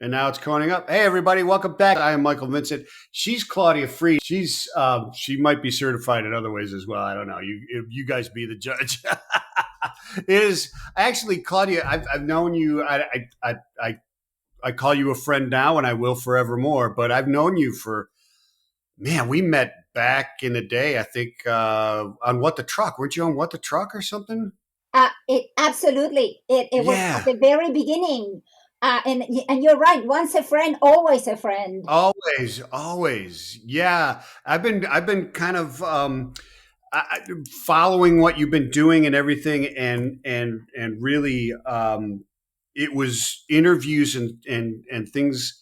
And now it's coming up. Hey, everybody, welcome back. I am Michael Vincent. She's Claudia Free. She might be certified in other ways as well. I don't know. You guys be the judge. It is actually Claudia. I've known you. I call you a friend now, and I will forevermore. But I've known you for man. We met back in the day. I think on What the Truck. Weren't you on What the Truck or something? It absolutely. It was at Yeah. the very beginning, and you're right. Once a friend, always a friend. Always, always. Yeah. I've been kind of following what you've been doing and everything, and really, it was interviews and things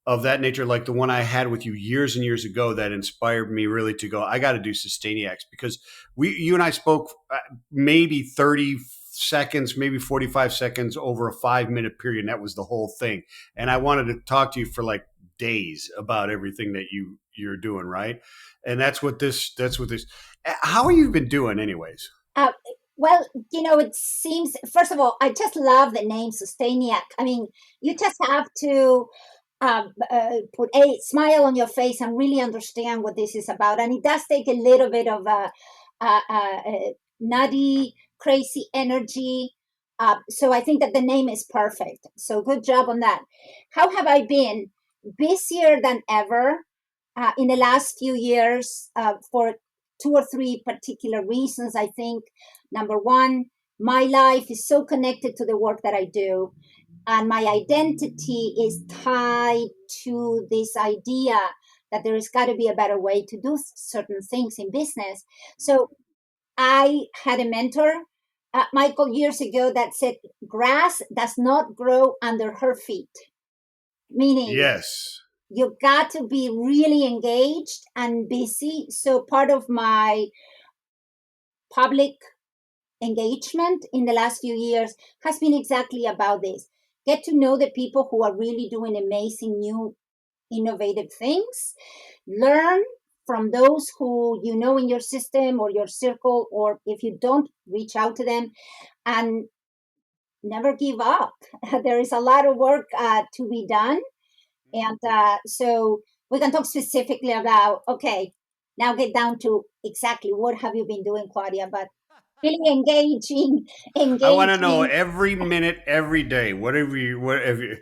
of that nature, like the one I had with you years and years ago, that inspired me really to go. I got to do Sustainiacs because you and I spoke maybe 30 seconds, maybe 45 seconds over a 5 minute period, and that was the whole thing. And I wanted to talk to you for like days about everything that you're doing, right? And that's what this. How have you been doing, anyways? Uh, well, it seems. First of all, I just love the name Sustainiac. I mean, you just have to put a smile on your face and really understand what this is about. And it does take a little bit of a nutty, crazy energy. So I think that the name is perfect. So good job on that. How have I been? Busier than ever in the last few years for two or three particular reasons. I think number one, my life is so connected to the work that I do, and my identity is tied to this idea that there has got to be a better way to do certain things in business. So I had a mentor, Michael, years ago that said, grass does not grow under her feet, meaning Yes. you got to be really engaged and busy. So part of my public engagement in the last few years has been exactly about this. Get to know the people who are really doing amazing new innovative things. Learn from those who you know in your system or your circle, or if you don't, reach out to them and never give up. There is a lot of work to be done. And so we can talk specifically about, okay, now get down to exactly what have you been doing, Claudia, but really engaging, I want to know engaging. every minute, every day, whatever you,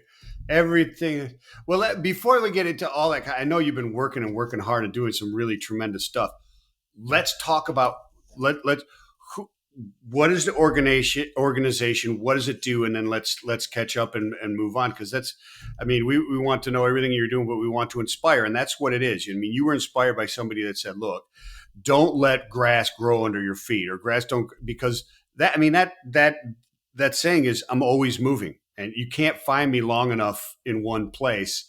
everything. Well, before we get into all that, I know you've been working and working hard and doing some really tremendous stuff. Let's talk about let who, what is the organization? What does it do? And then let's catch up and move on, because that's, I mean, we want to know everything you're doing, but we want to inspire, and that's what it is. I mean, you were inspired by somebody that said, "Look, don't let grass grow under your feet, or grass don't," because that, I mean, that saying is, I'm always moving, and you can't find me long enough in one place,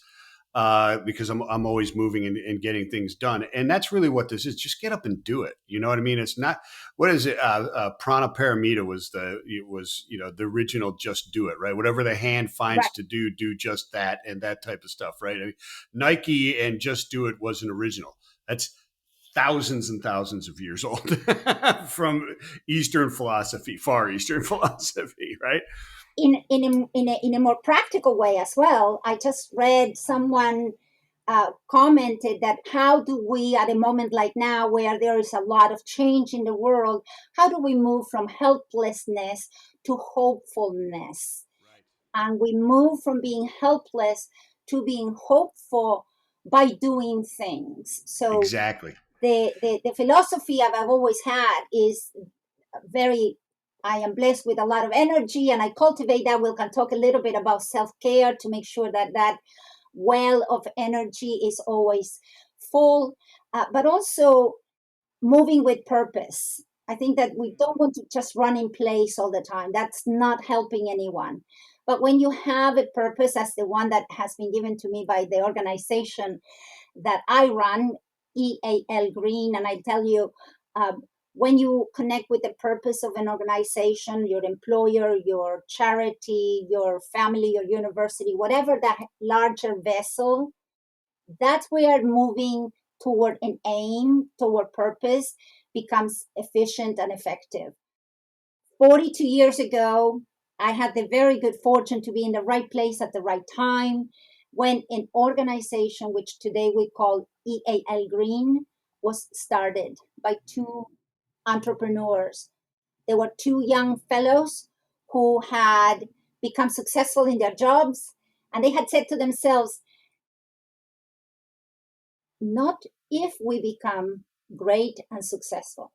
because I'm always moving and getting things done. And that's really what this is. Just get up and do it. You know what I mean? It's not, what is it? Prana Paramita was the original just do it, right? Whatever the hand finds Right. to do just that, and that type of stuff, right? I mean, Nike and just do it wasn't original. That's thousands and thousands of years old from Eastern philosophy, Far Eastern philosophy, right? In a more practical way as well, I just read someone commented that how do we, at a moment like now where there is a lot of change in the world, how do we move from helplessness to hopefulness? Right. And we move from being helpless to being hopeful by doing things. So Exactly. the philosophy I've always had is very, I am blessed with a lot of energy and I cultivate that. We can talk a little bit about self-care to make sure that that well of energy is always full, but also moving with purpose. I think that we don't want to just run in place all the time. That's not helping anyone. But when you have a purpose, as the one that has been given to me by the organization that I run, EALgreen, and I tell you, um, when you connect with the purpose of an organization, your employer, your charity, your family, your university, whatever that larger vessel, that's where moving toward an aim, toward purpose, becomes efficient and effective. 42 years ago, I had the very good fortune to be in the right place at the right time. when an organization, which today we call EALgreen, was started by two entrepreneurs. There were two young fellows who had become successful in their jobs, and they had said to themselves, not if we become great and successful.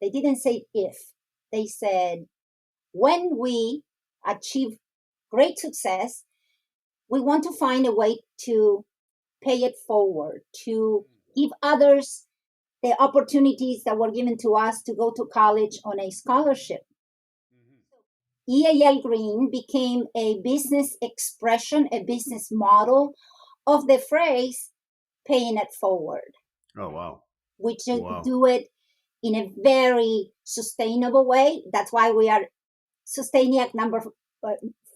They didn't say if, they said, when we achieve great success, we want to find a way to pay it forward, to give others the opportunities that were given to us to go to college on a scholarship. EALgreen became a business expression, a business model of the phrase paying it forward. Oh, wow. We Wow. do it in a very sustainable way. That's why we are Sustainiac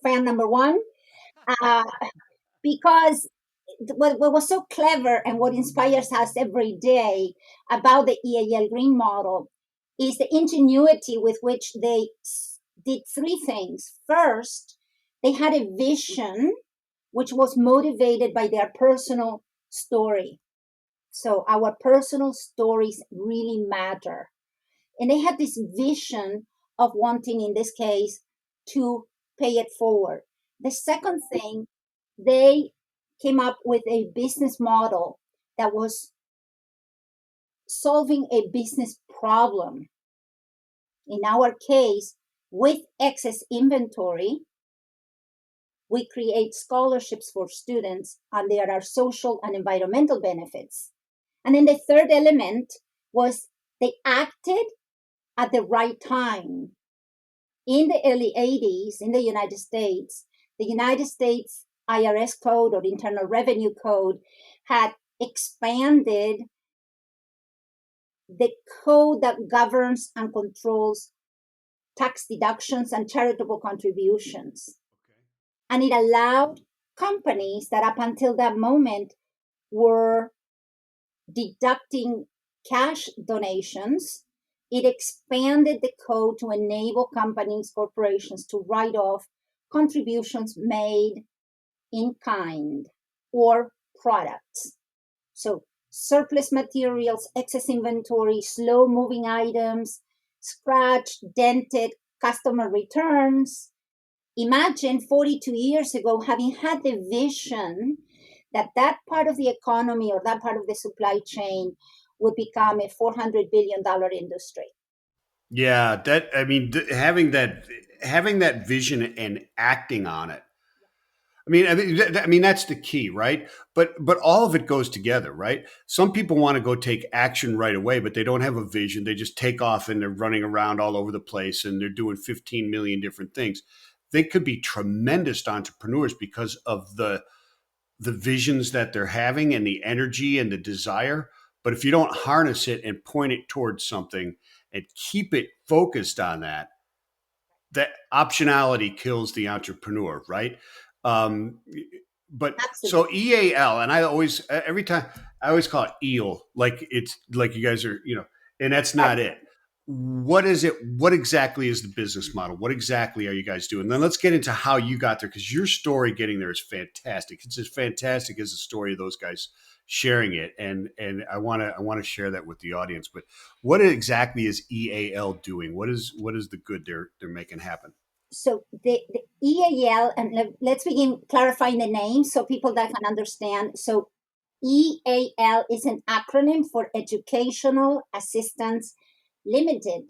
fan number one, uh, because what was so clever and what inspires us every day about the EALgreen model is the ingenuity with which they did three things. First, they had a vision which was motivated by their personal story. So our personal stories really matter. And they had this vision of wanting, in this case, to pay it forward. The second thing, they came up with a business model that was solving a business problem. In our case, with excess inventory, we create scholarships for students, and there are social and environmental benefits. And then the third element was they acted at the right time. In the early 80s in the United States IRS code or Internal Revenue Code had expanded the code that governs and controls tax deductions and charitable contributions. And it allowed companies that up until that moment were deducting cash donations. It expanded the code to enable companies, corporations to write off contributions made in kind or products. So, surplus materials, excess inventory, slow moving items, scratched, dented customer returns. Imagine 42 years ago having had the vision that that part of the economy or that part of the supply chain would become a $400 billion industry. Yeah, that I mean, having that vision and acting on it. I mean that's the key, right? But all of it goes together, right? Some people want to go take action right away, but they don't have a vision. They just take off and they're running around all over the place and they're doing 15 million different things. They could be tremendous entrepreneurs because of the visions that they're having and the energy and the desire. But if you don't harness it and point it towards something and keep it focused on that, that optionality kills the entrepreneur, right? Um, but so Absolutely. EAL, and I always every time I always call it EAL, like it's like you guys are, and that's Right. not it. What is it? What exactly is the business model? What exactly are you guys doing? Then let's get into how you got there because your story getting there is fantastic. It's as fantastic as the story of those guys sharing it, and I want to share that with the audience. But what exactly is EAL doing? What is the good they're making happen? So the EAL, and let's begin clarifying the name so people that can understand. So EAL is an acronym for Educational Assistance Limited.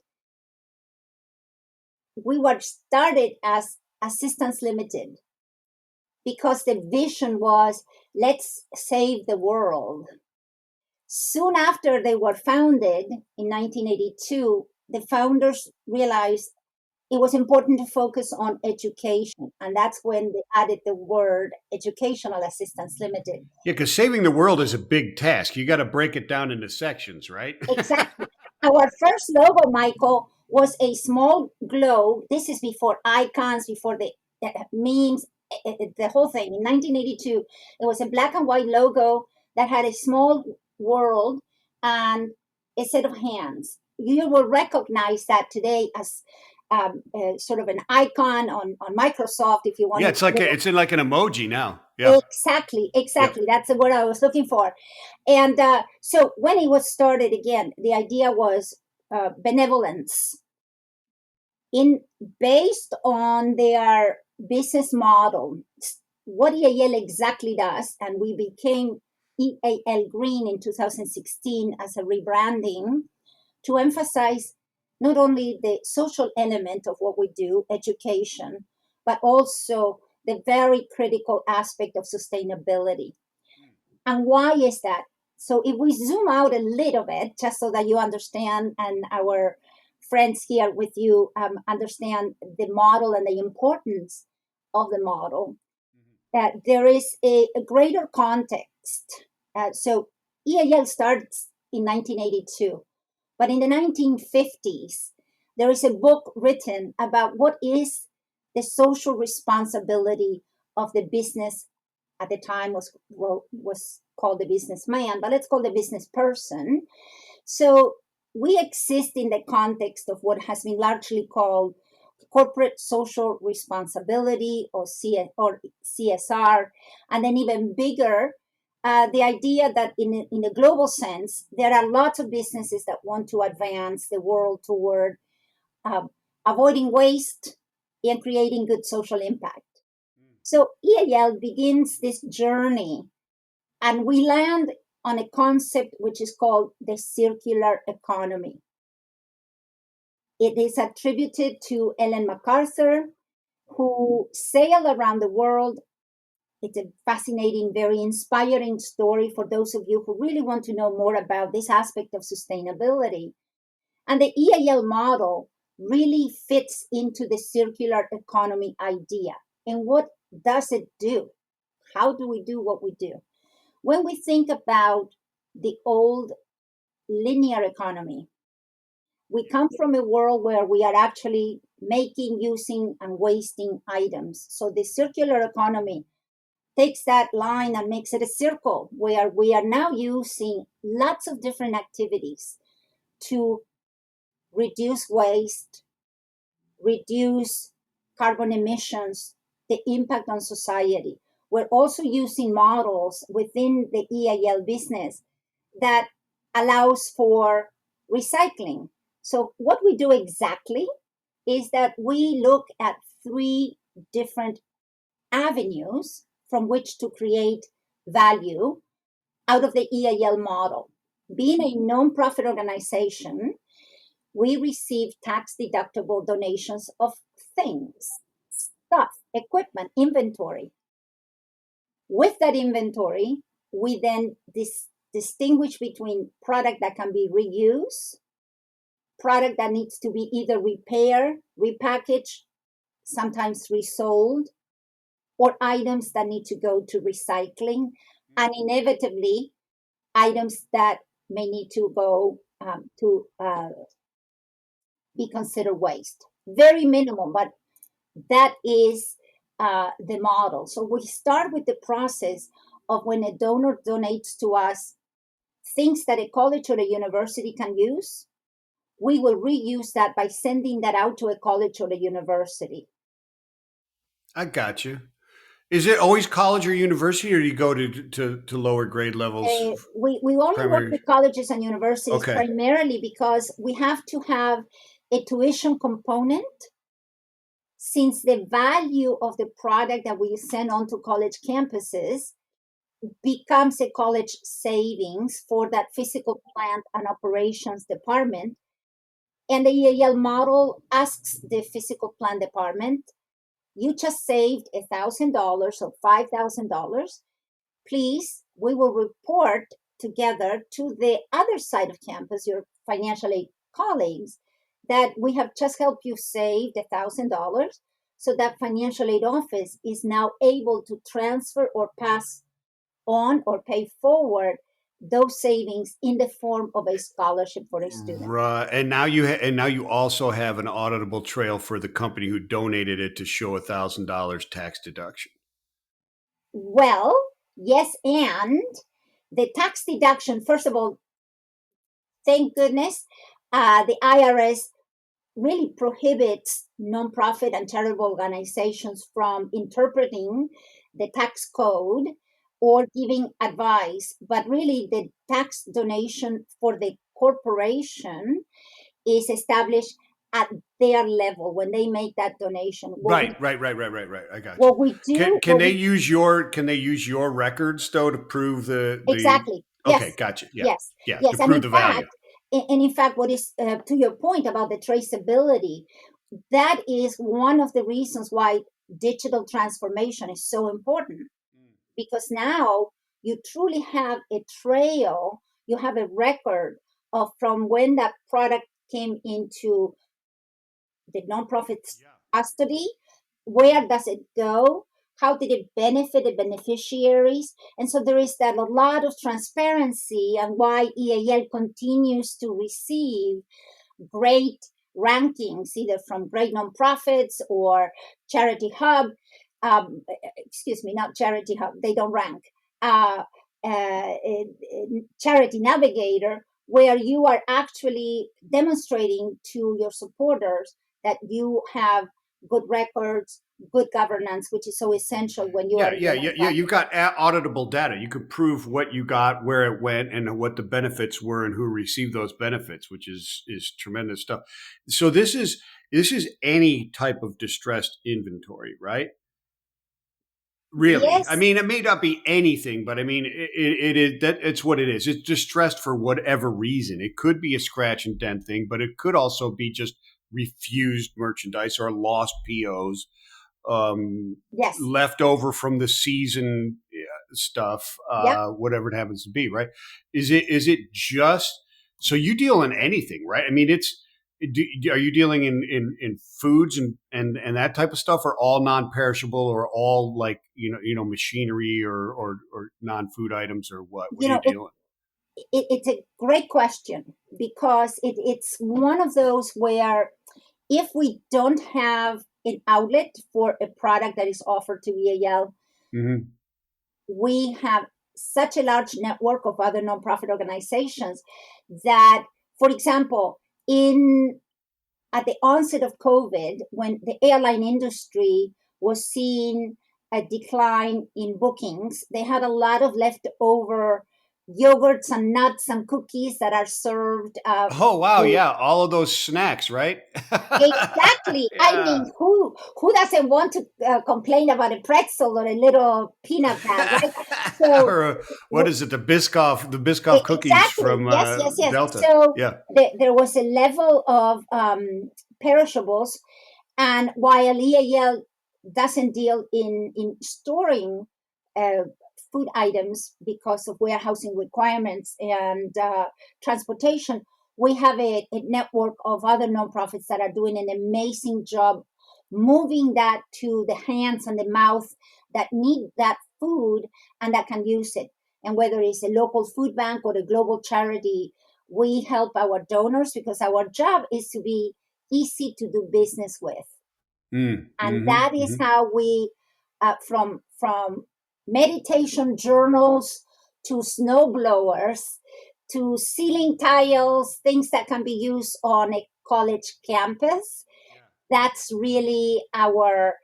We were started as Assistance Limited because the vision was let's save the world. Soon after they were founded in 1982, the founders realized it was important to focus on education. And that's when they added the word Educational Assistance Limited. Yeah, because saving the world is a big task. You got to break it down into sections, right? Exactly. Our first logo, Michael, was a small globe. This is before icons, before the memes, the whole thing. In 1982, it was a black and white logo that had a small world and a set of hands. You will recognize that today as sort of an icon on Microsoft if you Yeah, wanted it's like to. it's in like an emoji now. Yeah. Exactly, Yep. exactly. That's the word I was looking for. And so when it was started again, the idea was benevolence in based on their business model. What EAL exactly does, and we became EALgreen in 2016 as a rebranding to emphasize not only the social element of what we do, education, but also the very critical aspect of sustainability. And why is that? So if we zoom out a little bit, just so that you understand and our friends here with you understand the model and the importance of the model, that there is a greater context. So EAL starts in 1982, but in the 1950s, there is a book written about what is the social responsibility of the business. At the time was called the businessman, but let's call the business person. So we exist in the context of what has been largely called corporate social responsibility or CSR, and then even bigger, the idea that in a global sense, there are lots of businesses that want to advance the world toward uh, avoiding waste and creating good social impact. So EAL begins this journey, and we land on a concept which is called the circular economy. It is attributed to Ellen MacArthur, who sailed around the world. It's a fascinating, very inspiring story for those of you who really want to know more about this aspect of sustainability. And the EAL model really fits into the circular economy idea. And what does it do? How do we do what we do? When we think about the old linear economy, we come from a world where we are actually making, using, and wasting items. So the circular economy takes that line and makes it a circle where we are now using lots of different activities to reduce waste, reduce carbon emissions, the impact on society. We're also using models within the EAL business that allows for recycling. So, what we do exactly is that we look at three different avenues from which to create value out of the EAL model. Being a nonprofit organization, we receive tax deductible donations of things, stuff, equipment, inventory. With that inventory, we then distinguish between product that can be reused, product that needs to be either repaired, repackaged, sometimes resold, or items that need to go to recycling, and inevitably items that may need to go to be considered waste. Very minimal, but that is the model. So we start with the process of when a donor donates to us things that a college or a university can use, we will reuse that by sending that out to a college or a university. I got you. Is it always college or university, or do you go to lower grade levels? We only work Primary. with colleges and universities Okay. primarily because we have to have a tuition component, since the value of the product that we send on to college campuses becomes a college savings for that physical plant and operations department. And the EAL model asks the physical plant department, you just saved $1,000 or $5,000. Please, we will report together to the other side of campus, your financial aid colleagues, that we have just helped you save $1,000. So that financial aid office is now able to transfer or pass on or pay forward those savings in the form of a scholarship for a student. Right, and now and now you also have an auditable trail for the company who donated it to show $1,000 tax deduction. Well, yes, and the tax deduction, first of all, thank goodness, the IRS really prohibits nonprofit and charitable organizations from interpreting the tax code or giving advice, but really the tax donation for the corporation is established at their level when they make that donation. Right. I got you. What we do, Can they use your records though to prove the exactly, okay, yes, gotcha. Yeah. yes, Yeah, to yes, and prove in the value. fact, what is to your point about the traceability, that is one of the reasons why digital transformation is so important, because now you truly have a trail, you have a record of from when that product came into the nonprofit's Yeah. custody, where does it go, how did it benefit the beneficiaries, and so there is that a lot of transparency, and why EAL continues to receive great rankings, either from great nonprofits or Charity Hub. Excuse me, not Charity Hub, they don't rank. Uh, Charity Navigator, where you are actually demonstrating to your supporters that you have good records, good governance, which is so essential when you are in the Yeah. nonprofit. You've got auditable data. You could prove what you got, where it went, and what the benefits were, and who received those benefits, which is tremendous stuff. So this is any type of distressed inventory, right? Really, I Yes, mean, it may not be anything, but I mean, it is that it's what it is. It's distressed for whatever reason. It could be a scratch and dent thing, but it could also be just refused merchandise or lost POs, um, yes, left over from the season stuff, yep. whatever it happens to be. Right? Is it just so you deal in anything? Right? I mean, are you dealing in foods and that type of stuff, or all non-perishable, or all like machinery or non-food items, or what You are you know, dealing? it's a great question, because it's one of those where if we don't have an outlet for a product that is offered to EAL, Mm-hmm. we have such a large network of other nonprofit organizations that, for example, in at the onset of COVID, when the airline industry was seeing a decline in bookings, they had a lot of leftover yogurts and nuts and cookies that are served Oh wow, to. yeah, all of those snacks, right? Exactly. I Yeah. mean, who doesn't want to complain about a pretzel or a little peanut bag, right? So Or what is it? The Biscoff cookies exactly. from Yes, yes, yes. Delta. So Yeah. there was a level of perishables, and while EAL doesn't deal in storing uh, food items because of warehousing requirements and transportation, we have a network of other nonprofits that are doing an amazing job moving that to the hands and the mouth that need that food and that can use it. And whether it's a local food bank or a global charity, we help our donors, because our job is to be easy to do business with. Mm, And mm-hmm, that is mm-hmm. how we, from meditation journals to snow blowers to ceiling tiles, things that can be used on a college campus. That's really our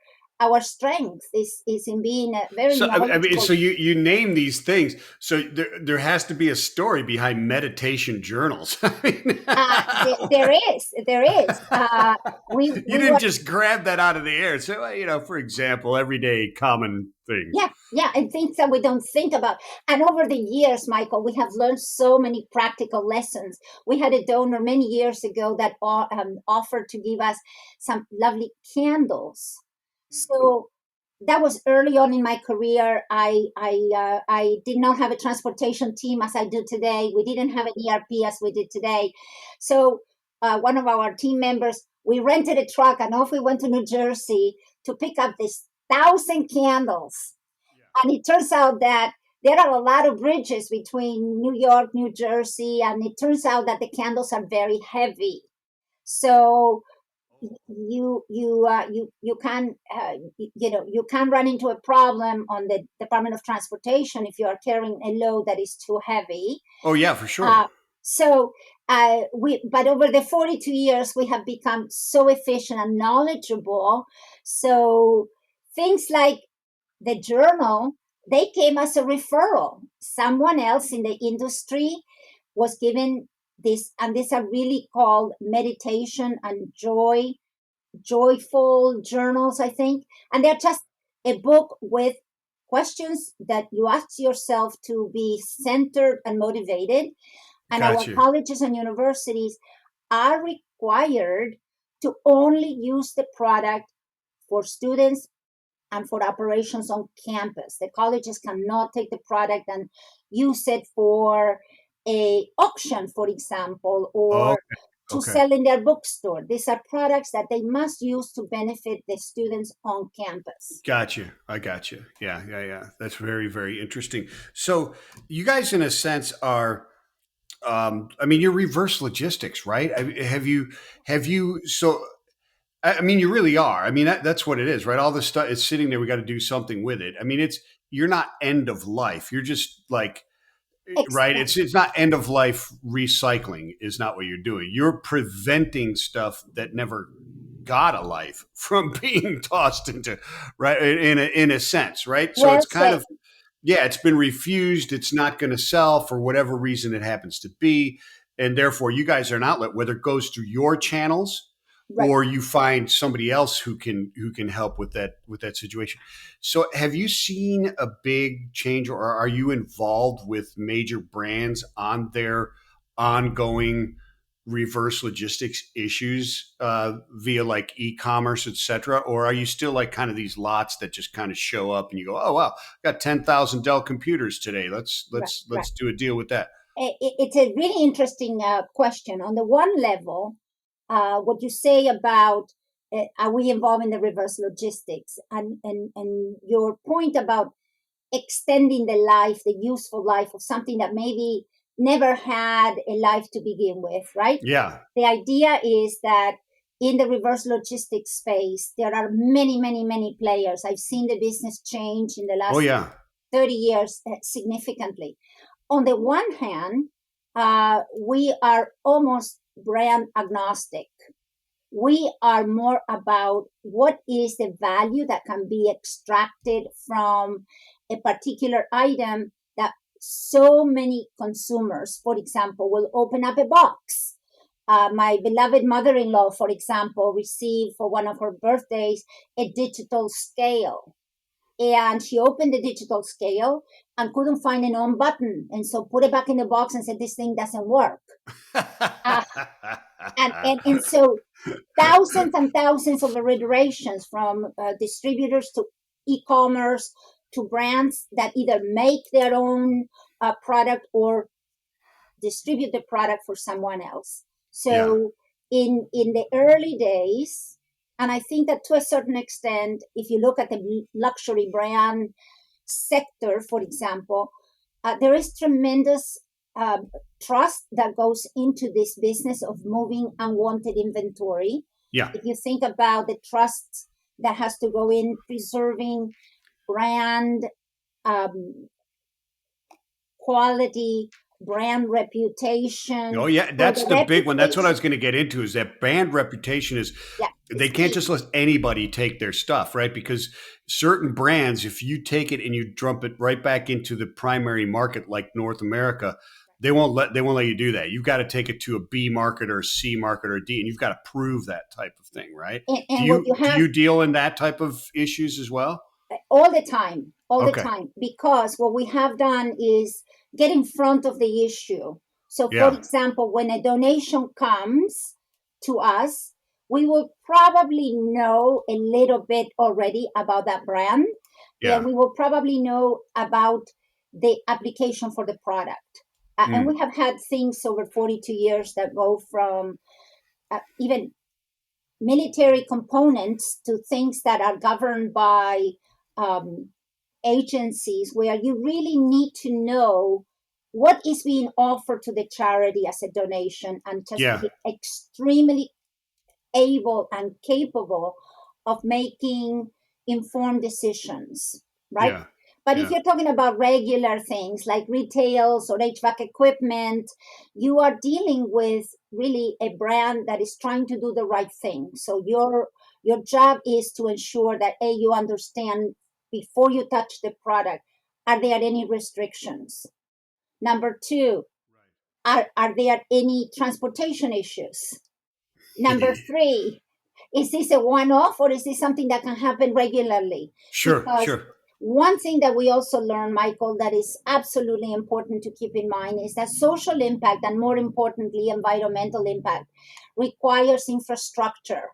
strength, is in being very So I mean, knowledgeable. so you name these things. So there has to be a story behind meditation journals. I mean, There is. you We didn't were. just grab that out of the air. So for example, everyday common things. Yeah, yeah, and things that we don't think about. And over the years, Michael, we have learned so many practical lessons. We had a donor many years ago that offered to give us some lovely candles. So that was early on in my career. I did not have a transportation team as I do today. We didn't have an ERP as we did today. So one of our team members, we rented a truck and off we went to New Jersey to pick up this 1,000 candles. And it turns out that there are a lot of bridges between New York, New Jersey, and it turns out that the candles are very heavy. So you can you can run into a problem on the Department of Transportation if you are carrying a load that is too heavy. Oh yeah, for sure. Uh, so but over the 42 years, we have become so efficient and knowledgeable. So things like the journal, they came as a referral. Someone else in the industry was given this, and these are really called meditation and joyful journals, I think. And they're just a book with questions that you ask yourself to be centered and motivated. And our Got you. colleges and universities are required to only use the product for students and for operations on campus. The colleges cannot take the product and use it for a auction, for example, or Okay. to Okay. sell in their bookstore. These are products that they must use to benefit the students on campus. Got you. I got you. Yeah. Yeah. Yeah. That's very, very interesting. So you guys, in a sense, are. I mean, you're reverse logistics, right? Have you? So I mean, you really are. I mean, that's what it is, right? All this stuff is sitting there. We got to do something with it. I mean, you're not end of life. You're just like right. Exactly. It's not end of life recycling is not what you're doing. You're preventing stuff that never got a life from being tossed into right in a sense, right? So Well it's kind said. of yeah, it's been refused. It's not going to sell for whatever reason it happens to be. And therefore, you guys are an outlet, whether it goes through your channels Right. or you find somebody else who can help with that situation. So have you seen a big change or are you involved with major brands on their ongoing reverse logistics issues via like e-commerce, et cetera? Or are you still like kind of these lots that just kind of show up and you go, oh wow, got 10,000 Dell computers today. Right. Right. Let's do a deal with that. It's a really interesting question. On the one level, what you say about are we involved in the reverse logistics, and your point about extending the life, the useful life of something that maybe never had a life to begin with, right? Yeah. The idea is that in the reverse logistics space, there are many, many, many players. I've seen the business change in the Oh last yeah. 30 years significantly. On the one hand, we are almost brand agnostic. We are more about what is the value that can be extracted from a particular item that so many consumers, for example, will open up a box. My beloved mother in law, for example, received for one of her birthdays a digital scale. And she opened the digital scale and couldn't find an on button. And so put it back in the box and said, this thing doesn't work. Uh, and so thousands and thousands of iterations from distributors to e-commerce to brands that either make their own product or distribute the product for someone else. yeah. So in the early days, and I think that to a certain extent, if you look at the luxury brand sector, for example, there is tremendous trust that goes into this business of moving unwanted inventory. Yeah. If you think about the trust that has to go in preserving brand um, quality, brand Oh reputation. yeah, So that's the the big one. That's what I reputation, was going to get into. Is that brand reputation is yeah, they is can't key. just let anybody take their stuff, right? Because certain brands, if you take it and you dump it right back into the primary market, like North America, they won't let you do that. You've got to take it to a B market or a C market or a D, and you've got to prove that type of thing, right? And what you Do have you deal in that type of issues as well? all the Okay, time, because what we have done is get in front of the issue. So, for yeah, example, when a donation comes to us, we will probably know a little bit already about that brand, and yeah, we will probably know about the application for the product. And mm, we have had things over 42 years that go from even military components to things that are governed by um, agencies where you really need to know what is being offered to the charity as a donation and just yeah, be extremely able and capable of making informed decisions, right? yeah, But if Yeah. you're talking about regular things like retails or HVAC equipment, you are dealing with really a brand that is trying to do the right thing. So your job is to ensure that you understand before you touch the product, are there any restrictions? Number two, are there any transportation issues? Number Right. three, is this a one off or is this something that can happen regularly? Sure. Because Sure. one thing that we also learn, Michael, that is absolutely important to keep in mind is that social impact and more importantly, environmental impact requires infrastructure,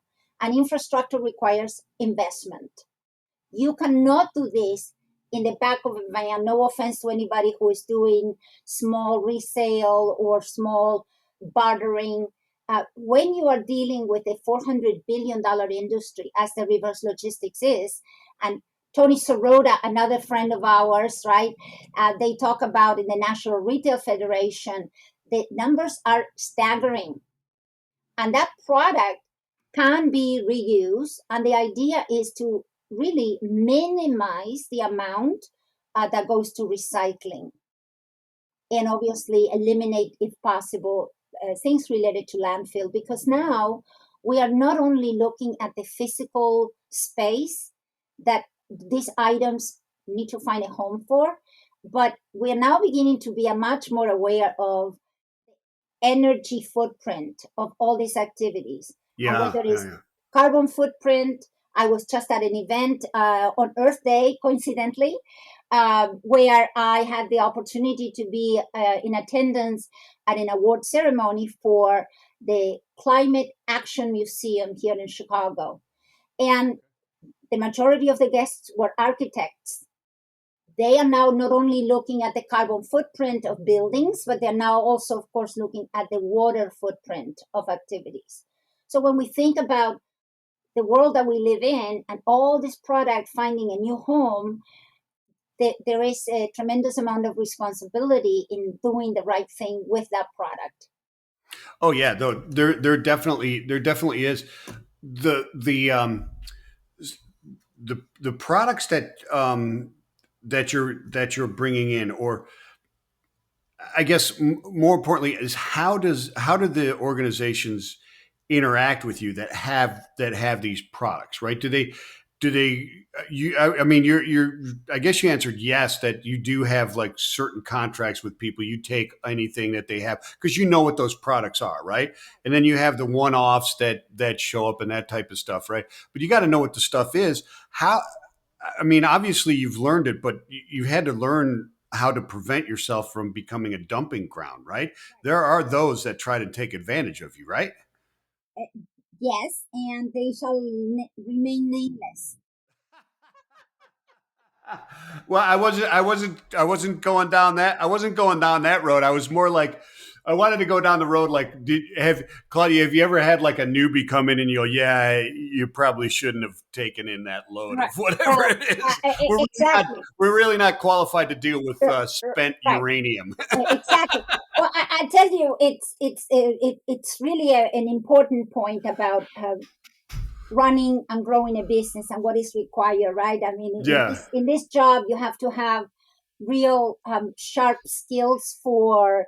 and infrastructure requires investment. You cannot do this in the back of a van. No offense to anybody who is doing small resale or small bartering. When you are dealing with a $400 billion industry, as the reverse logistics is, and Tony Sorota, another friend of ours, right? They talk about in the National Retail Federation, the numbers are staggering, and that product can be reused, and the idea is to really minimize the amount that goes to recycling, and obviously eliminate, if possible, things related to landfill, because now we are not only looking at the physical space that these items need to find a home for, but we are now beginning to be a much more aware of energy footprint of all these activities, and Yeah. whether Yeah. it's Yeah. carbon footprint. I was just at an event on Earth Day, coincidentally, where I had the opportunity to be in attendance at an award ceremony for the Climate Action Museum here in Chicago. And the majority of the guests were architects. They are now not only looking at the carbon footprint of buildings, but they're now also, of course, looking at the water footprint of activities. So when we think about the world that we live in and all this product finding a new home, there is a tremendous amount of responsibility in doing the right thing with that product. Oh yeah. Though there definitely is the products that you're bringing in, or I guess more importantly, is how do the organizations interact with you that have these products, right? Do they you I mean you're I guess you answered yes, that you do have like certain contracts with people. You take anything that they have because you know what those products are, right? And then you have the one-offs that show up and that type of stuff, right? But you got to know what the stuff is. How I mean, obviously you've learned it, but you had to learn how to prevent yourself from becoming a dumping ground, right? There are those that try to take advantage of you, right? Yes, and they shall remain nameless. Well, I wasn't going down that. I wasn't going down that road. I was more like, I wanted to go down the road. Like, Claudia, have you ever had like a newbie come in and you go, yeah, you probably shouldn't have taken in that load Right. of whatever Well, it is. We're really not, exactly. we're really not qualified to deal with spent Right. uranium. Exactly. Well, I tell you, it's really an important point about running and growing a business and what is required, right? I mean, Yeah. in this job, you have to have real sharp skills for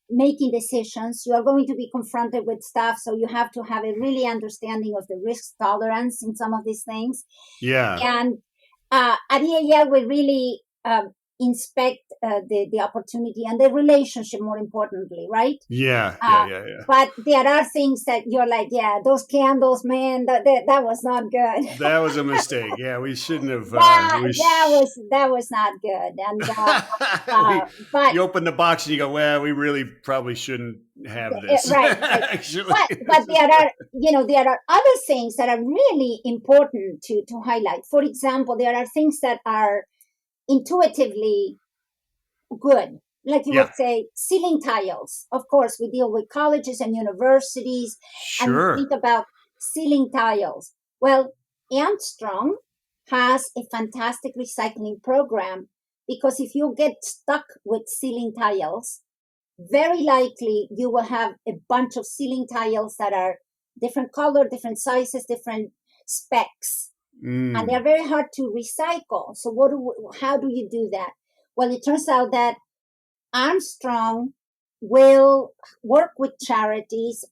making decisions. You are going to be confronted with stuff, so you have to have a really understanding of the risk tolerance in some of these things. Yeah. And at EAL, we really inspect the opportunity and the relationship, more importantly, right? Yeah. Yeah. Uh, Yeah. Yeah. but there are things that you're like, yeah, those candles, man, that was not good. That was a mistake. Yeah, we shouldn't have. That was not good. And We but you open the box and you go, well, we really probably shouldn't have this. right, right. Actually, But there are other things that are really important to highlight. For example, there are things that are intuitively good. Like you yeah, would say, ceiling tiles. Of course, we deal with colleges and universities, and we think sure. about ceiling tiles. Well, Armstrong has a fantastic recycling program, because if you get stuck with ceiling tiles, very likely you will have a bunch of ceiling tiles that are different color, different sizes, different specs. and they're Mm. very hard to recycle. So how do you do that? Well, it turns out that Armstrong will work with charities,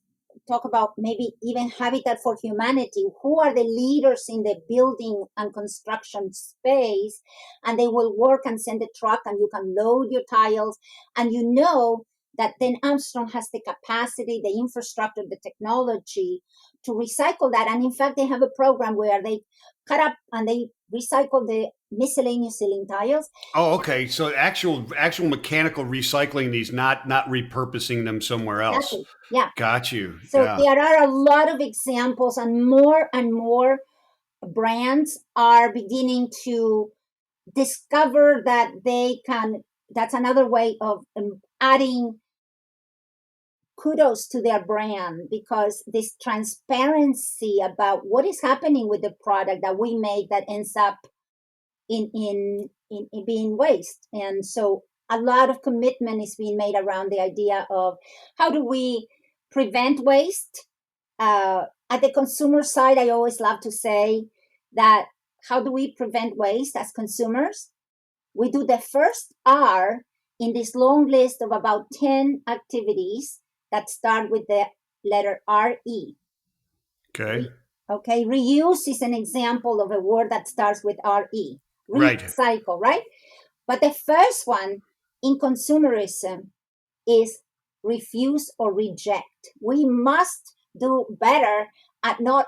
talk about maybe even Habitat for Humanity, who are the leaders in the building and construction space, and they will work and send a truck, and you can load your tiles, and you know that then Armstrong has the capacity, the infrastructure, the technology to recycle that. And in fact, they have a program where they cut up and they recycle the miscellaneous ceiling tiles. Oh, okay. So actual mechanical recycling these, not repurposing them somewhere else. Exactly. Yeah. Got you. So Yeah. there are a lot of examples, and more brands are beginning to discover that they can. That's another way of adding kudos to their brand, because this transparency about what is happening with the product that we make that ends up in being waste. And so a lot of commitment is being made around the idea of how do we prevent waste. At the consumer side, I always love to say that how do we prevent waste as consumers? We do the first R in this long list of about 10 activities that start with the letter RE. Okay. Okay, reuse is an example of a word that starts with RE. Right. Recycle, right? But the first one in consumerism is refuse or reject. We must do better at not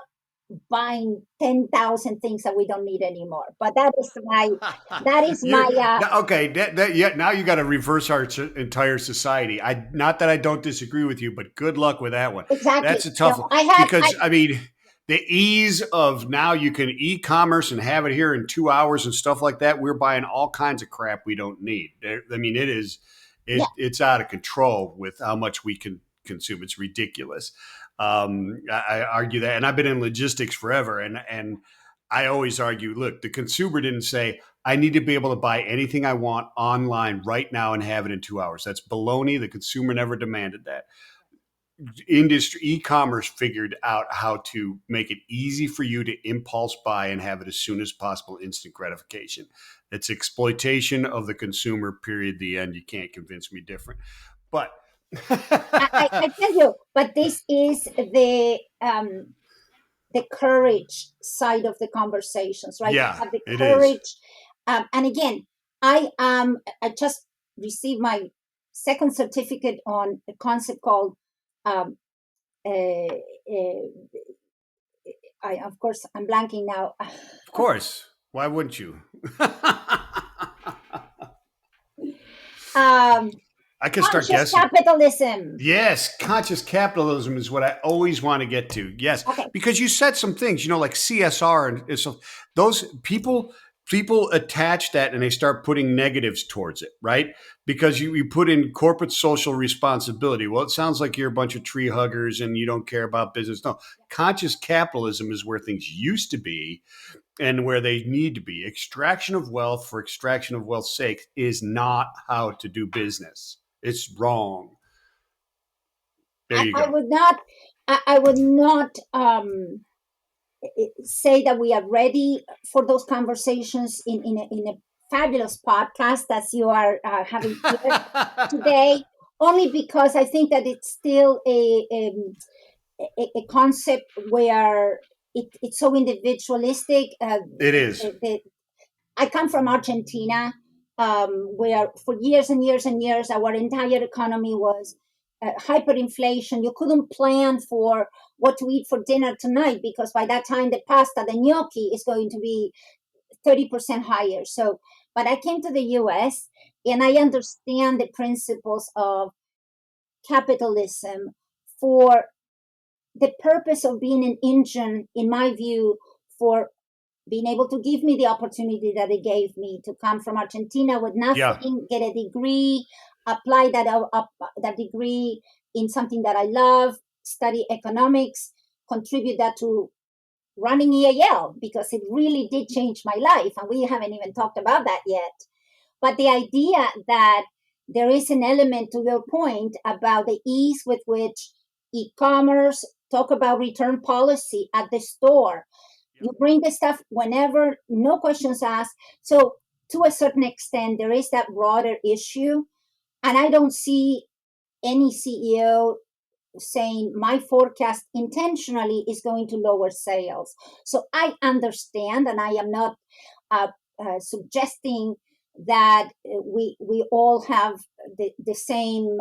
buying 10,000 things that we don't need anymore. But that is You're my okay. Yeah. Now you got to reverse our entire society. I not that I don't disagree with you, but good luck with that one. exactly. That's a tough one I because I mean the ease of now you can e-commerce and have it here in 2 hours and stuff like that. We're buying all kinds of crap we don't need. I mean, yeah, it's out of control with how much we can consume. It's ridiculous. I argue that, and I've been in logistics forever, and I always argue, look, the consumer didn't say, I need to be able to buy anything I want online right now and have it in 2 hours. That's baloney. The consumer never demanded that. Industry e-commerce figured out how to make it easy for you to impulse buy and have it as soon as possible, instant gratification. It's exploitation of the consumer, period, the end. You can't convince me different. But I tell you, but this is the courage side of the conversations, right? To yeah, have the it is. courage. And again, I just received my second certificate on a concept called um, uh, uh, I, of course, I'm blanking now. Of course. Why wouldn't you? um, I can start Conscious guessing. capitalism. Yes, conscious capitalism is what I always want to get to. Yes, Okay. because you said some things, like CSR and so those people attach that and they start putting negatives towards it, right? Because you put in corporate social responsibility. Well, it sounds like you're a bunch of tree huggers and you don't care about business. No, conscious capitalism is where things used to be and where they need to be. Extraction of wealth for extraction of wealth's sake is not how to do business. It's wrong. There you I go. would not. I would not say that we are ready for those conversations in a fabulous podcast as you are having here today. Only because I think that it's still a concept where it's so individualistic. It is. I come from Argentina, where for years and years and years, our entire economy was hyperinflation. You couldn't plan for what to eat for dinner tonight because by that time, the pasta, the gnocchi is going to be 30% higher. So, but I came to the US and I understand the principles of capitalism for the purpose of being an engine, in my view, for being able to give me the opportunity that it gave me to come from Argentina with Yeah. nothing, get a degree, apply that degree in something that I love, study economics, contribute that to running EAL because it really did change my life, and we haven't even talked about that yet. But the idea that there is an element to your point about the ease with which e-commerce talk about return policy at the store, Yeah. You bring the stuff whenever, no questions asked. So to a certain extent, there is that broader issue, and I don't see any CEO saying my forecast intentionally is going to lower sales. So I understand, and I am not uh, suggesting that we all have the same.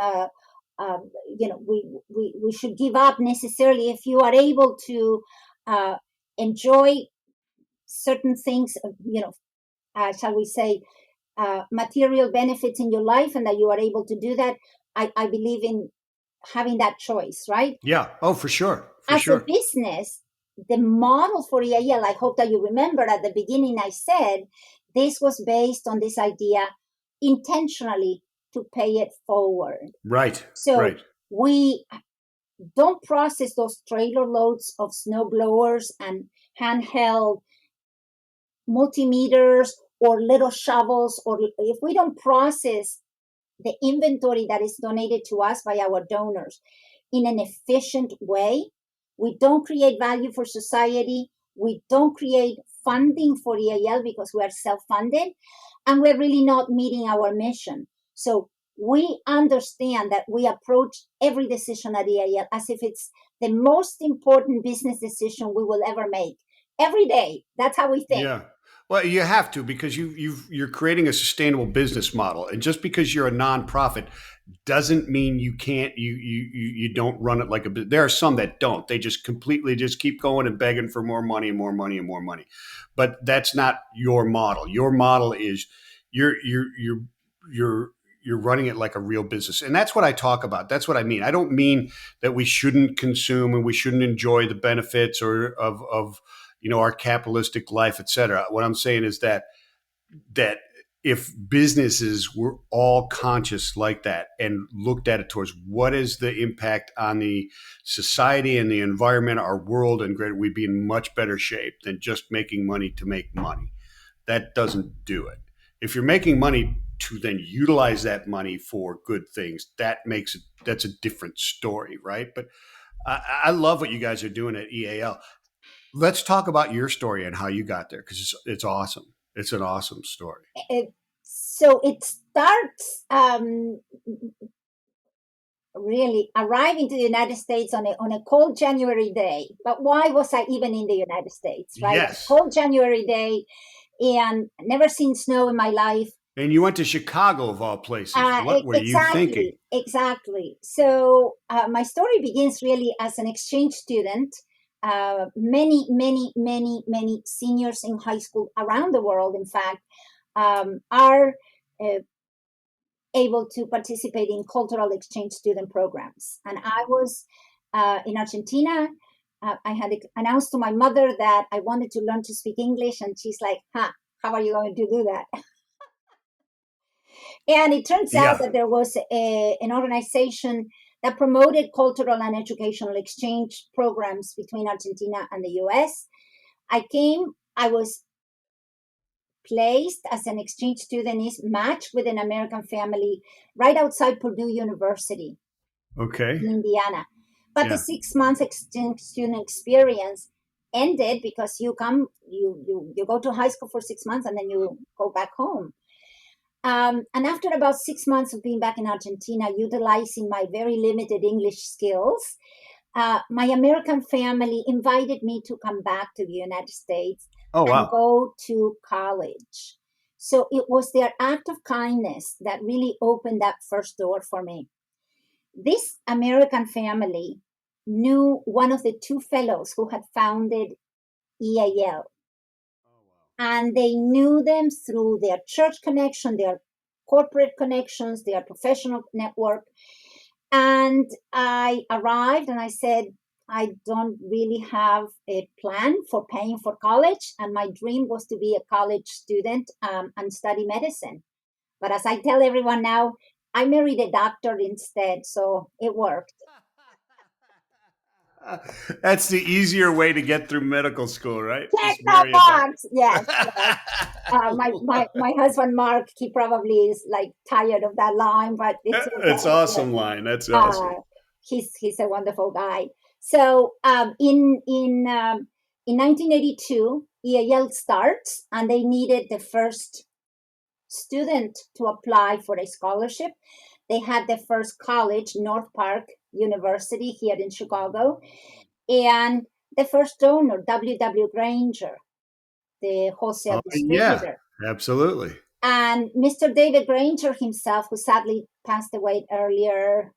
We should give up necessarily if you are able to uh, enjoy certain things. Shall we say, material benefits in your life, and that you are able to do that. I believe in having that choice, right? Yeah. Oh, for sure. For As a sure. business, the model for EAL, I hope that you remember at the beginning, I said this was based on this idea intentionally to pay it forward. Right. So Right. we don't process those trailer loads of snow blowers and handheld multimeters or little shovels, or if we don't process the inventory that is donated to us by our donors in an efficient way, we don't create value for society. We don't create funding for EAL because we are self funded, and we're really not meeting our mission. So we understand that we approach every decision at EAL as if it's the most important business decision we will ever make. Every day. That's how we think. Yeah. Well, you have to because you're creating a sustainable business model, and just because you're a nonprofit doesn't mean you can't you don't run it like a. There are some that don't. They just completely just keep going and begging for more money and more money and more money, but that's not your model. Your model is you're you're running it like a real business, and that's what I talk about. That's what I mean. I don't mean that we shouldn't consume and we shouldn't enjoy the benefits or of our capitalistic life, et cetera. What I'm saying is that if businesses were all conscious like that and looked at it towards what is the impact on the society and the environment, our world, and great, we'd be in much better shape than just making money to make money. That doesn't do it. If you're making money to then utilize that money for good things, that's a different story, right? But I love what you guys are doing at EAL. Let's talk about your story and how you got there because it's awesome. It's an awesome story. So it starts really arriving to the United States on a cold January day. But why was I even in the United States, right? A Yes. cold January day, and never seen snow in my life. And you went to Chicago of all places. What were you thinking? Exactly, exactly. So my story begins really as an exchange student. Many seniors in high school around the world, in fact, are uh, able to participate in cultural exchange student programs. And I was in Argentina. I had announced to my mother that I wanted to learn to speak English, and she's like, "Huh, how are you going to do that?" And it turns out Yeah. that there was an organization that promoted cultural and educational exchange programs between Argentina and the US. I came, I was placed as an exchange student, is matched with an American family right outside Purdue University Okay. in Indiana. But the Yeah. 6 months exchange student experience ended because you go to high school for 6 months and then you go back home. And after about 6 months of being back in Argentina, utilizing my very limited English skills, my American family invited me to come back to the United States Oh and wow. go to college. So it was their act of kindness that really opened that first door for me. This American family knew one of the two fellows who had founded EAL, Oh wow. and they knew them through their church connection, their corporate connections, their professional network. And I arrived and I said, I don't really have a plan for paying for college. And my dream was to be a college student and study medicine. But as I tell everyone now, I married a doctor instead. So it worked. That's the easier way to get through medical school, right? Check Just the marry a doctor. box. Yes, yes. My husband Mark, he probably is like tired of that line, but it's It's okay. Yes. awesome line. That's Uh, awesome. he's a wonderful guy. So in 1982, EAL starts, and they needed the first student to apply for a scholarship. They had the first college, North Park University here in Chicago, and the first donor, W. Granger, the wholesale Oh, yeah, distributor. absolutely. And Mr. David Granger himself, who sadly passed away earlier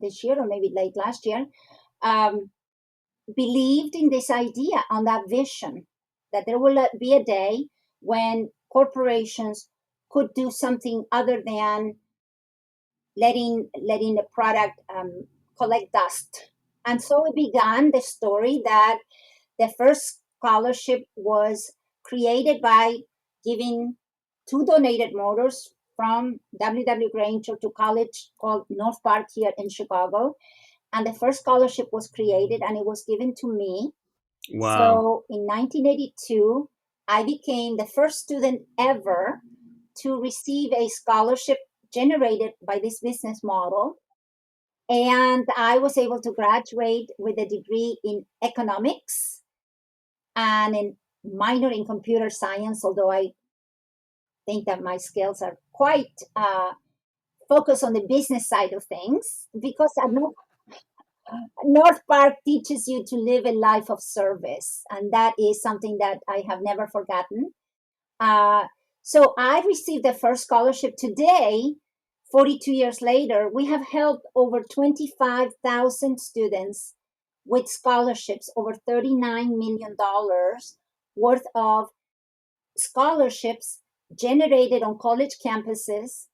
this year or maybe late last year, um, believed in this idea, on that vision, that there will be a day when corporations could do something other than letting the product collect dust. And so it began the story that the first scholarship was created by giving two donated motors from W. Granger to college called North Park here in Chicago. And the first scholarship was created and it was given to me. Wow. So in 1982, I became the first student ever to receive a scholarship generated by this business model. And I was able to graduate with a degree in economics and in minor in computer science, although I think that my skills are quite focused on the business side of things, because at North Park teaches you to live a life of service, and that is something that I have never forgotten. Uh, so I received the first scholarship today. 42 years later, we have helped over 25,000 students with scholarships, over $39 million worth of scholarships generated on college campuses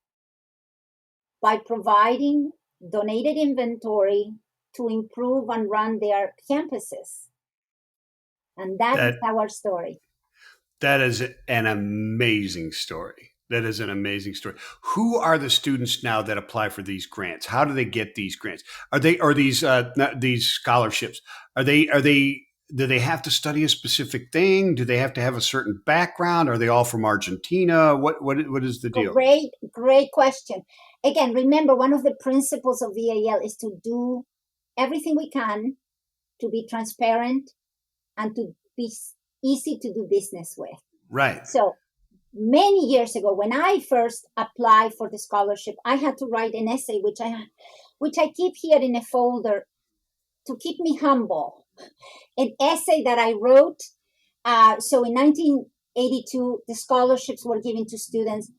by providing donated inventory to improve and run their campuses. And that is That our story. that is an amazing story. That is an amazing story. Who are the students now that apply for these grants? How do they get these grants? Are these these scholarships? Are they do they have to study a specific thing? Do they have to have a certain background? Are they all from Argentina? What is the deal? Great, great question. Again, remember, one of the principles of VAL is to do everything we can to be transparent and to be easy to do business with. Right. So many years ago, when I first applied for the scholarship, I had to write an essay, which I keep here in a folder to keep me humble. An essay that I wrote. So in 1982, the scholarships were given to students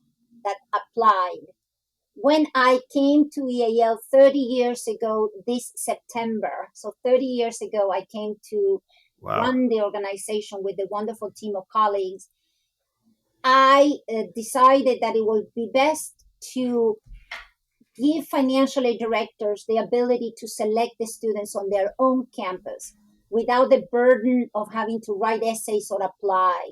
that applied. When I came to EAL 30 years ago this September, so 30 years ago, I came to Wow. run the organization with a wonderful team of colleagues. I decided that it would be best to give financial aid directors the ability to select the students on their own campus without the burden of having to write essays or apply.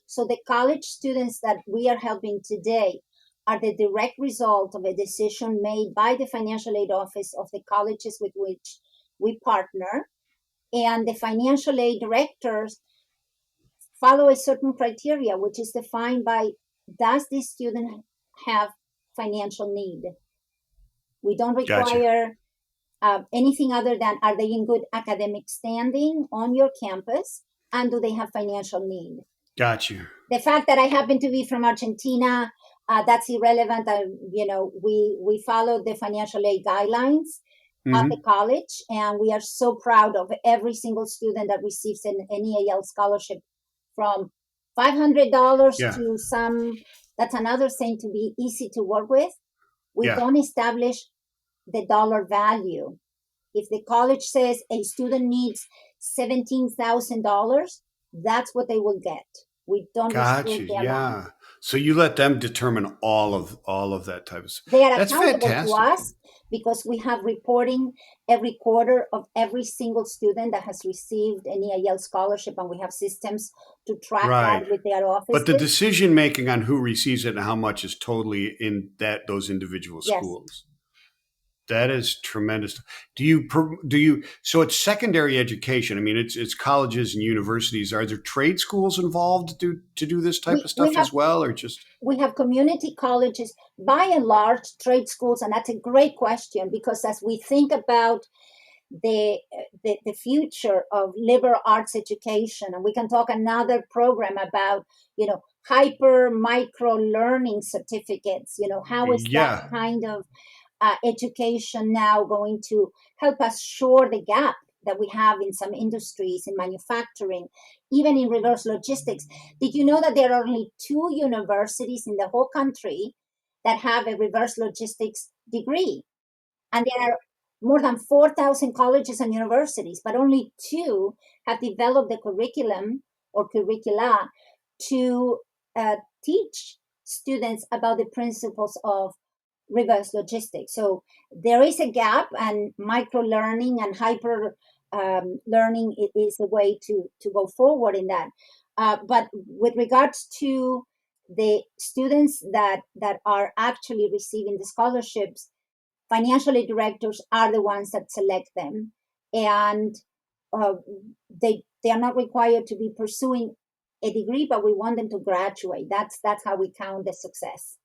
So the college students that we are helping today are the direct result of a decision made by the financial aid office of the colleges with which we partner. And the financial aid directors follow a certain criteria, which is defined by, does this student have financial need? We don't Gotcha. require anything other than, are they in good academic standing on your campus, and do they have financial need? Gotcha. The fact that I happen to be from Argentina, that's irrelevant. We follow the financial aid guidelines at the Hmm. college, and we are so proud of every single student that receives an EAL scholarship, from $500 Yeah. to some. That's another thing, to be easy to work with. We Yeah. don't establish the dollar value. If the college says a student needs $17,000, that's what they will get. We don't Gotcha. restrict the amount. Yeah. So you let them determine all of that type of stuff. They are That's accountable to fantastic. us because we have reporting every quarter of every single student that has received an EAL scholarship, and we have systems to track Right. that with their But the offices. decision making on who receives it and how much is totally in that those individual Yes, schools. That is tremendous. Do you so it's secondary education. I mean it's colleges and universities. Are there trade schools involved to do this type we, of we stuff have as well or just we have community colleges, by and large trade schools, and that's a great question, because as we think about the future of liberal arts education. And we can talk another program about, hyper micro learning certificates. How is that Yeah. kind of education now going to help us shore the gap that we have in some industries, in manufacturing, even in reverse logistics? Did you know that there are only two universities in the whole country that have a reverse logistics degree? And there are more than 4,000 colleges and universities, but only two have developed the curriculum or curricula to teach students about the principles of reverse logistics. So there is a gap, and micro learning and hyper learning is a way to go forward in that. But with regards to the students that are actually receiving the scholarships, financial aid directors are the ones that select them, and uh, they are not required to be pursuing a degree, but we want them to graduate. That's how we count the success.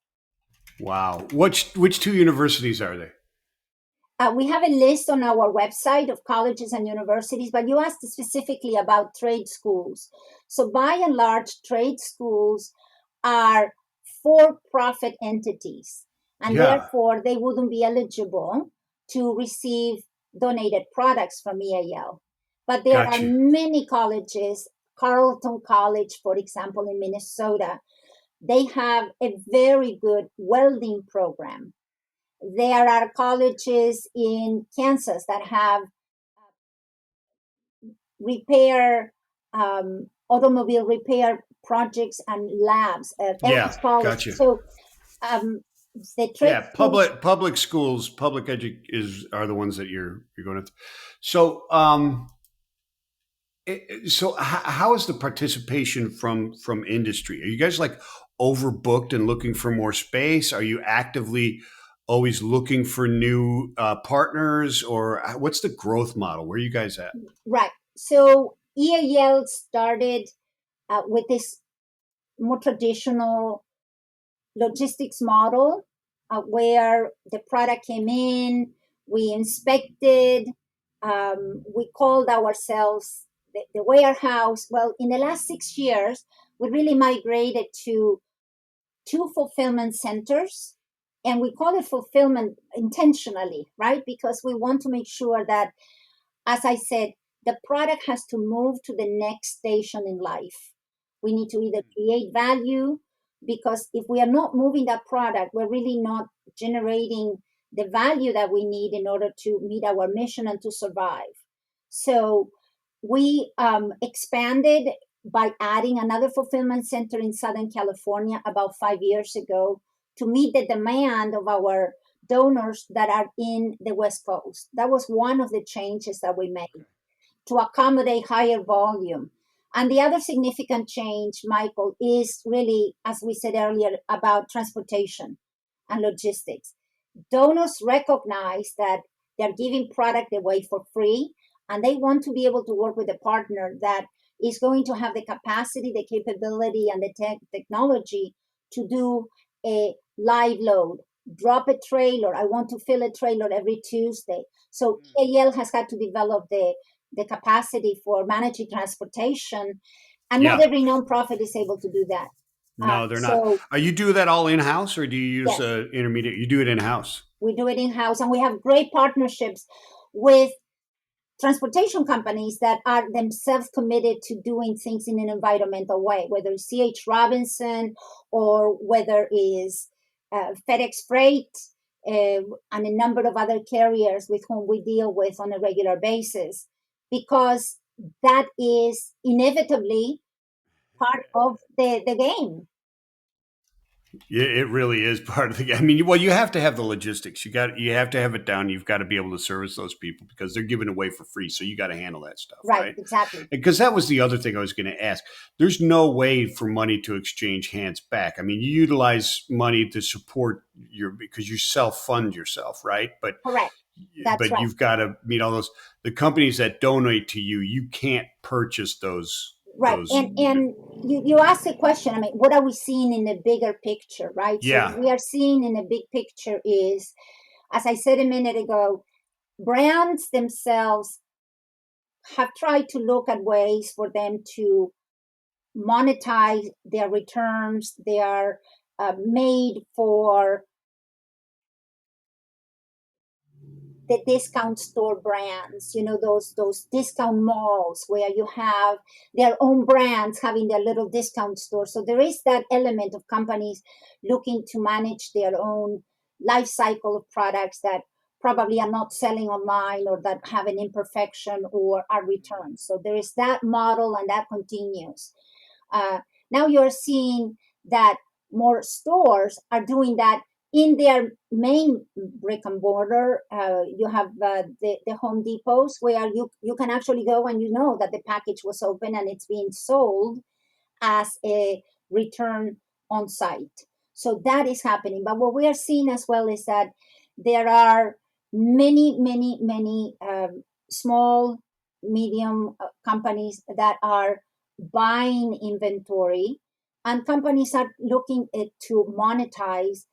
Wow. Which two universities are they? We have a list on our website of colleges and universities, but you asked specifically about trade schools. So, by and large, trade schools are for profit entities, and Yeah. therefore they wouldn't be eligible to receive donated products from EAL. But there are Got you. many colleges, Carleton College, for example, in Minnesota, they have a very good welding program. There are colleges in Kansas that have repair, automobile repair projects and labs, Yeah. Ellis College. Got you. So um, the trade Yeah. schools, Public schools, public edu is are the ones that you're going to. So so how is the participation from industry? Are you guys like overbooked and looking for more space? Are you actively always looking for new partners, or what's the growth model? Where are you guys at? right. So EAL started with this more traditional logistics model where the product came in, we inspected, we called ourselves the warehouse. Well, in the last 6 years, we really migrated to two fulfillment centers. And we call it fulfillment intentionally, right? Because we want to make sure that, as I said, the product has to move to the next station in life. We need to either create value, because if we are not moving that product, we're really not generating the value that we need in order to meet our mission and to survive. So we expanded by adding another fulfillment center in Southern California about 5 years ago to meet the demand of our donors that are in the West Coast. That was one of the changes that we made to accommodate higher volume. And the other significant change, Michael, is really, as we said earlier, about transportation and logistics. Donors recognize that they're giving product away for free, and they want to be able to work with a partner that is going to have the capacity, the capability, and the technology to do a live load, drop a trailer. I want to fill a trailer every Tuesday. So EAL has had to develop the capacity for managing transportation, and not Yeah. every nonprofit is able to do that. No, they're not. So Are you do that all in house, or do you use yes, intermediate? You do it in house. we do it in house, and we have great partnerships with transportation companies that are themselves committed to doing things in an environmental way, whether it's C.H. Robinson or whether it's FedEx Freight, and a number of other carriers with whom we deal with on a regular basis, because that is inevitably part of the game. Yeah, it really is part of the. I mean, well, you have to have the logistics. You have to have it down. You've got to be able to service those people because they're giving away for free. So you got to handle that stuff, Right, right? exactly. Because that was the other thing I was going to ask. There's no way for money to exchange hands back. I mean, you utilize money to support your because you self fund yourself, right? Correct. That's But right. you've got to meet all those the companies that donate to you. You can't purchase those Right. those. And you asked a question. I mean, what are we seeing in the bigger picture, right? So Yeah, what we are seeing in the big picture is, as I said a minute ago, brands themselves have tried to look at ways for them to monetize their returns. They are made for the discount store brands, those discount malls where you have their own brands having their little discount store. So there is that element of companies looking to manage their own life cycle of products that probably are not selling online or that have an imperfection or are returned. So there is that model, and that continues. uh, Now you're seeing that more stores are doing that in their main brick and mortar. You have the Home Depots where you can actually go and you know that the package was open and it's being sold as a return on site. So that is happening. But what we are seeing as well is that there are many small, medium companies that are buying inventory, and companies are looking to monetize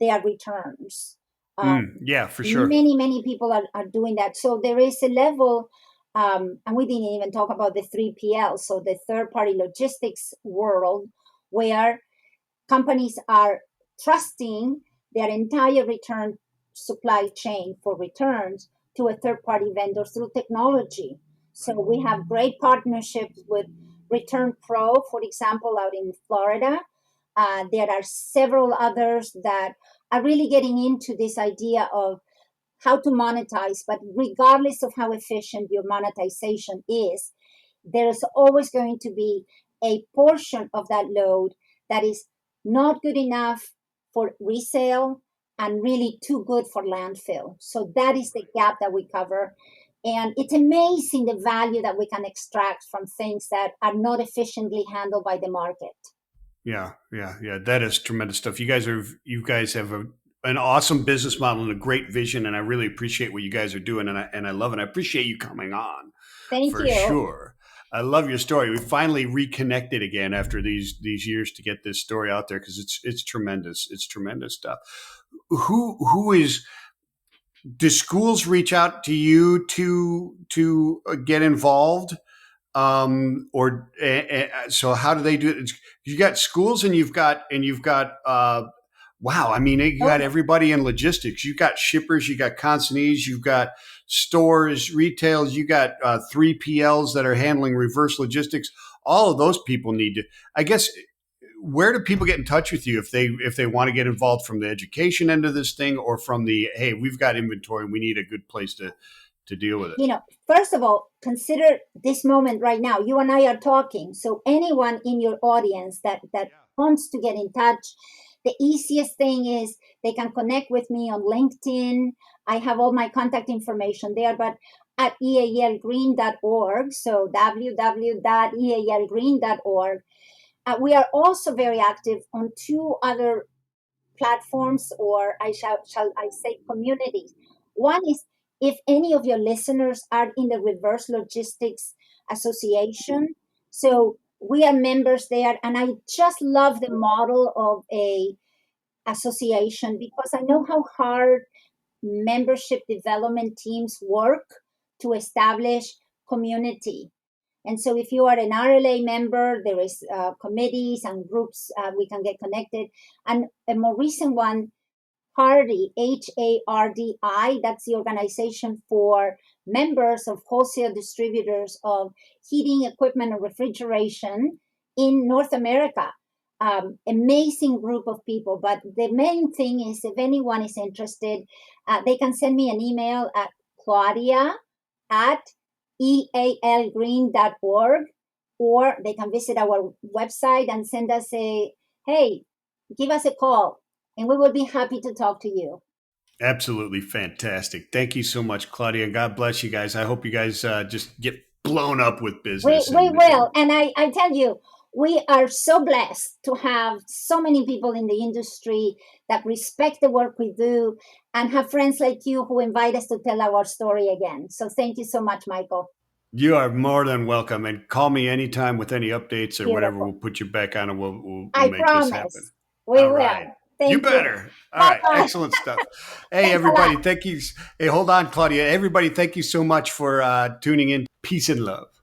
their returns. Um, Yeah, for sure. many people are doing that. So there is a level, and we didn't even talk about the 3PL, so the third party logistics world, where companies are trusting their entire return supply chain for returns to a third party vendor through technology. So we have great partnerships with Return Pro, for example, out in Florida. There are several others that are really getting into this idea of how to monetize, but regardless of how efficient your monetization is, there's always going to be a portion of that load that is not good enough for resale and really too good for landfill. So that is the gap that we cover. And it's amazing the value that we can extract from things that are not efficiently handled by the market. Yeah. That is tremendous stuff. You guys have an awesome business model and a great vision, and I really appreciate what you guys are doing, and I love it. I appreciate you coming on Thank for you. sure. I love your story. We finally reconnected again after these years to get this story out there because it's tremendous. It's tremendous stuff. Who is Do schools reach out to you to get involved? Or so how do they do it? You got schools, and you've got wow, I mean, you got Oh, everybody in logistics. You got shippers, you got consignees, you've got stores, retails, you got 3PLs that are handling reverse logistics. All of those people need to, I guess. Where do people get in touch with you if they want to get involved from the education end of this thing, or from the, hey, we've got inventory and we need a good place to deal with it? first of all, consider this moment right now. You and I are talking. So anyone in your audience that wants to get in touch, the easiest thing is they can connect with me on LinkedIn. I have all my contact information there, but at EALgreen.org, so www.EALgreen.org. We are also very active on two other platforms, or shall I say communities. One is, if any of your listeners are in the Reverse Logistics Association. So we are members there, and I just love the model of a association because I know how hard membership development teams work to establish community. And so, if you are an RLA member, there is committees and groups we can get connected. And a more recent one, Hardy, HARDI, that's the organization for members of wholesale distributors of heating equipment and refrigeration in North America. Amazing group of people. But the main thing is, if anyone is interested, they can send me an email at Claudia at EALgreen.org, or they can visit our website and send us hey, give us a call, and we will be happy to talk to you. Absolutely fantastic. Thank you so much, Claudia. God bless you guys. I hope you guys just get blown up with We, business we and will. And I tell you, we are so blessed to have so many people in the industry that respect the work we do and have friends like you who invite us to tell our story again. So thank you so much, Michael. you are more than welcome. And call me anytime with any updates or whatever. Beautiful. We'll put you back on, and we'll I make this happen. promise. We All right. will. You Thank you. better. All Bye right. bye. Excellent stuff. Hey, Thanks a lot. everybody. Thank you. Hey, hold on, Claudia. Everybody, thank you so much for tuning in. Peace and love.